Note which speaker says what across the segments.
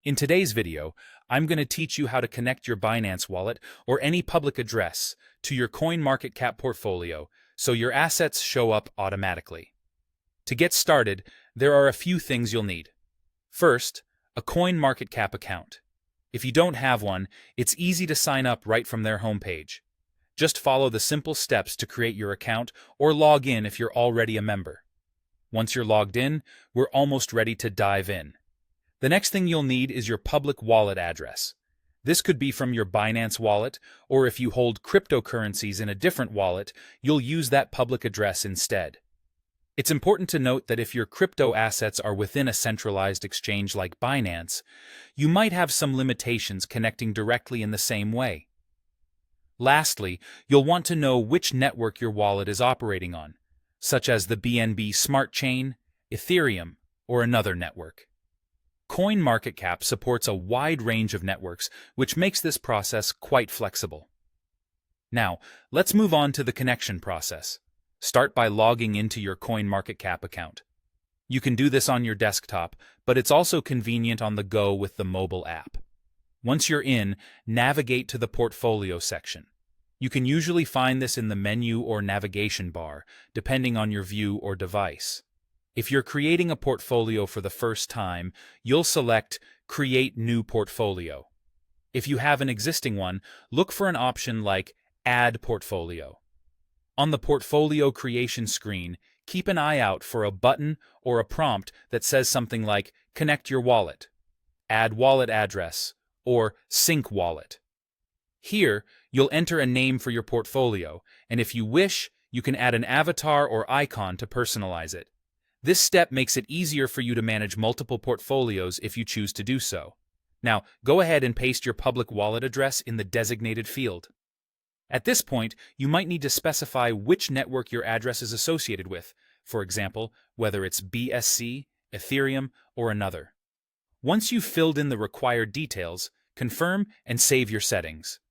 Speaker 1: In today's video, I'm going to teach you how to connect your Binance wallet or any public address to your CoinMarketCap portfolio so your assets show up automatically. To get started, there are a few things you'll need. First, a CoinMarketCap account. If you don't have one, it's easy to sign up right from their homepage. Just follow the simple steps to create your account or log in if you're already a member. Once you're logged in, we're almost ready to dive in. The next thing you'll need is your public wallet address. This could be from your Binance wallet, or if you hold cryptocurrencies in a different wallet, you'll use that public address instead. It's important to note that if your crypto assets are within a centralized exchange like Binance, you might have some limitations connecting directly in the same way. Lastly, you'll want to know which network your wallet is operating on, such as the BNB Smart Chain, Ethereum, or another network. CoinMarketCap supports a wide range of networks, which makes this process quite flexible. Now, let's move on to the connection process. Start by logging into your CoinMarketCap account. You can do this on your desktop, but it's also convenient on the go with the mobile app. Once you're in, navigate to the portfolio section. You can usually find this in the menu or navigation bar, depending on your view or device. If you're creating a portfolio for the first time, you'll select Create New Portfolio. If you have an existing one, look for an option like Add Portfolio. On the portfolio creation screen, keep an eye out for a button or a prompt that says something like Connect Your Wallet, Add Wallet Address, or Sync Wallet. Here, you'll enter a name for your portfolio, and if you wish, you can add an avatar or icon to personalize it. This step makes it easier for you to manage multiple portfolios if you choose to do so. Now, go ahead and paste your public wallet address in the designated field. At this point, you might need to specify which network your address is associated with, for example, whether it's BSC, Ethereum, or another. Once you've filled in the required details, confirm and save your settings.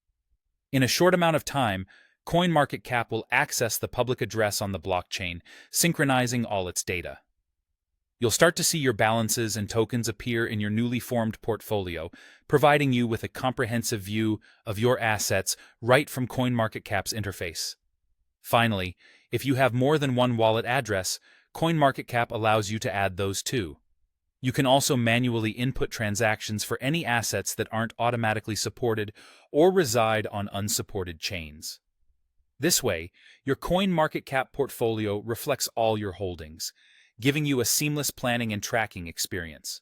Speaker 1: In a short amount of time, CoinMarketCap will access the public address on the blockchain, synchronizing all its data. You'll start to see your balances and tokens appear in your newly formed portfolio, providing you with a comprehensive view of your assets right from CoinMarketCap's interface. Finally, if you have more than one wallet address, CoinMarketCap allows you to add those too. You can also manually input transactions for any assets that aren't automatically supported or reside on unsupported chains. This way, your CoinMarketCap portfolio reflects all your holdings, giving you a seamless planning and tracking experience.